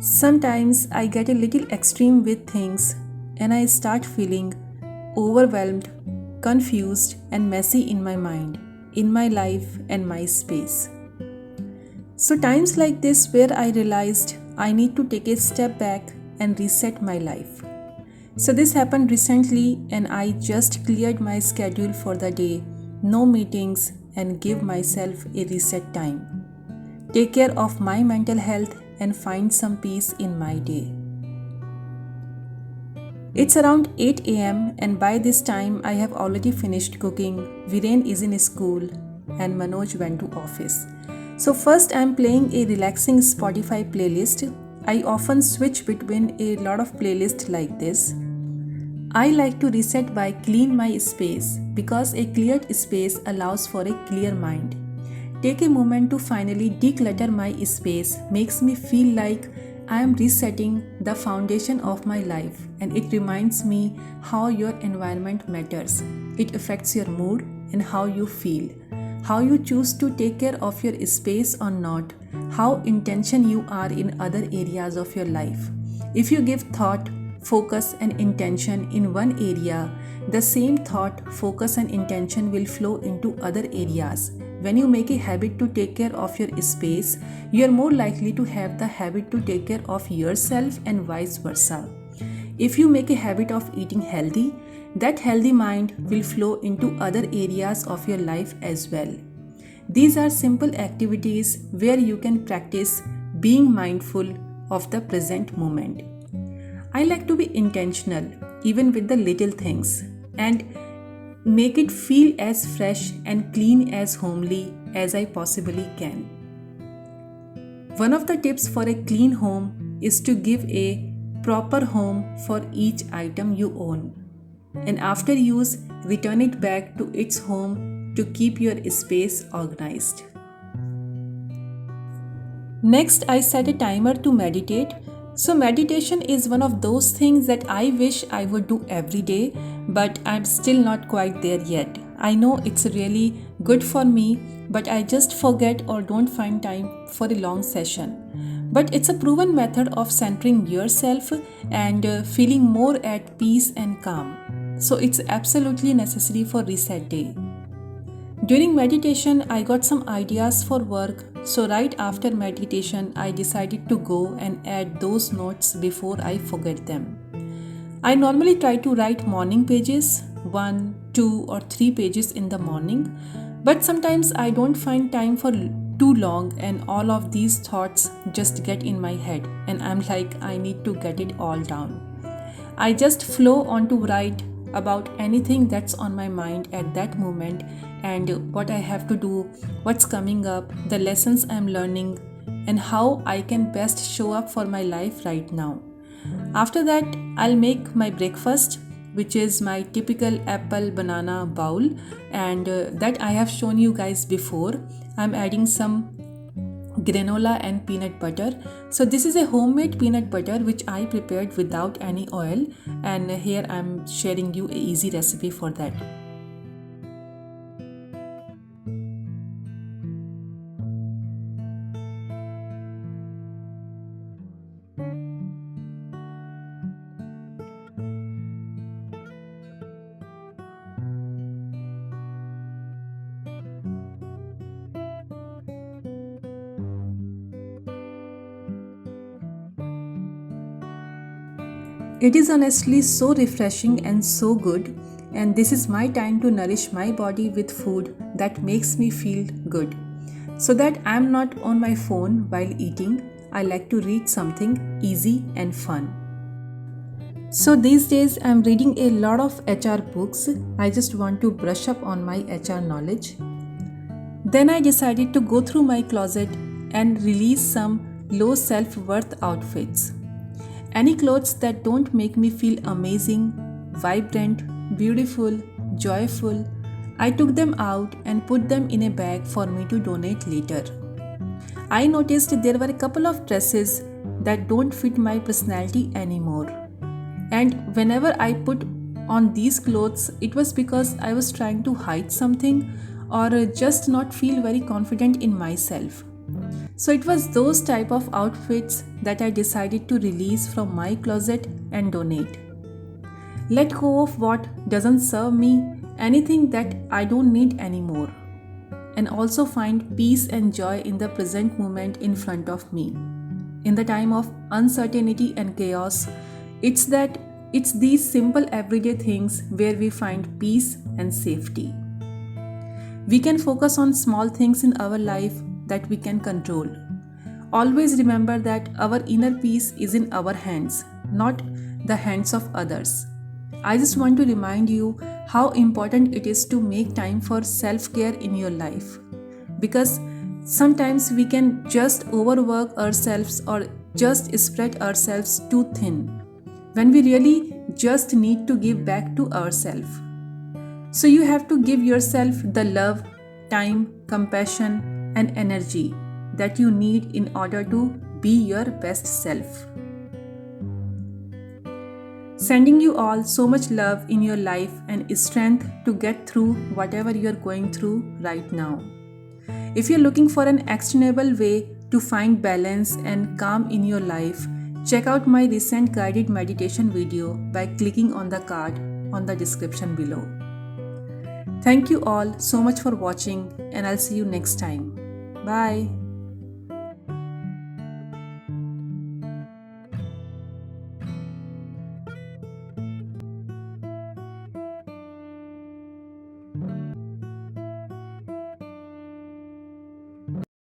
Sometimes I get a little extreme with things and I start feeling overwhelmed, confused, and messy in my mind, in my life, and my space. So, times like this where I realized I need to take a step back and reset my life. So, this happened recently, and I just cleared my schedule for the day, no meetings, and give myself a reset time. Take care of my mental health and find some peace in my day. It's around 8 am, and by this time I have already finished cooking. Viren is in school and Manoj went to office. So first I'm playing a relaxing Spotify playlist. I often switch between a lot of playlists like this. I like to reset by clean my space because a cleared space allows for a clear mind. Take a moment to finally declutter my space makes me feel like I am resetting the foundation of my life, and it reminds me how your environment matters. It affects your mood and how you feel, how you choose to take care of your space or not, how intention you are in other areas of your life. If you give thought, focus, and intention in one area, the same thought, focus, and intention will flow into other areas. When you make a habit to take care of your space, you are more likely to have the habit to take care of yourself and vice versa. If you make a habit of eating healthy, that healthy mind will flow into other areas of your life as well. These are simple activities where you can practice being mindful of the present moment. I like to be intentional, even with the little things, and make it feel as fresh and clean as homely as I possibly can. One of the tips for a clean home is to give a proper home for each item you own, and after use, return it back to its home to keep your space organized. Next, I set a timer to meditate. So, meditation is one of those things that I wish I would do every day, but I'm still not quite there yet. I know it's really good for me, but I just forget or don't find time for a long session. But it's a proven method of centering yourself and feeling more at peace and calm. So, it's absolutely necessary for reset day. During meditation, I got some ideas for work, so right after meditation, I decided to go and add those notes before I forget them. I normally try to write morning pages, 1, 2, or 3 pages in the morning, but sometimes I don't find time for too long, and all of these thoughts just get in my head, and I'm like, I need to get it all down. I just flow on to write about anything that's on my mind at that moment and what I have to do, what's coming up, the lessons I'm learning, and how I can best show up for my life right now. After that, I'll make my breakfast, which is my typical apple banana bowl, and that I have shown you guys before. I'm adding some granola and peanut butter. So this is a homemade peanut butter which I prepared without any oil, and here I'm sharing you a easy recipe for that. It is honestly so refreshing and so good, and this is my time to nourish my body with food that makes me feel good. So that I'm not on my phone while eating, I like to read something easy and fun. So these days I'm reading a lot of HR books. I just want to brush up on my HR knowledge. Then I decided to go through my closet and release some low self-worth outfits. Any clothes that don't make me feel amazing, vibrant, beautiful, joyful, I took them out and put them in a bag for me to donate later. I noticed there were a couple of dresses that don't fit my personality anymore. And whenever I put on these clothes, it was because I was trying to hide something or just not feel very confident in myself. So it was those type of outfits that I decided to release from my closet and donate. Let go of what doesn't serve me, anything that I don't need anymore, and also find peace and joy in the present moment in front of me. In the time of uncertainty and chaos, it's these simple everyday things where we find peace and safety. We can focus on small things in our life that we can control. Always remember that our inner peace is in our hands, not the hands of others. I just want to remind you how important it is to make time for self care in your life. Because sometimes we can just overwork ourselves or just spread ourselves too thin when we really just need to give back to ourselves. So you have to give yourself the love, time, compassion, and energy that you need in order to be your best self. Sending you all so much love in your life and strength to get through whatever you're going through right now. If you're looking for an actionable way to find balance and calm in your life, check out my recent guided meditation video by clicking on the card on the description below. Thank you all so much for watching, and I'll see you next time. Bye.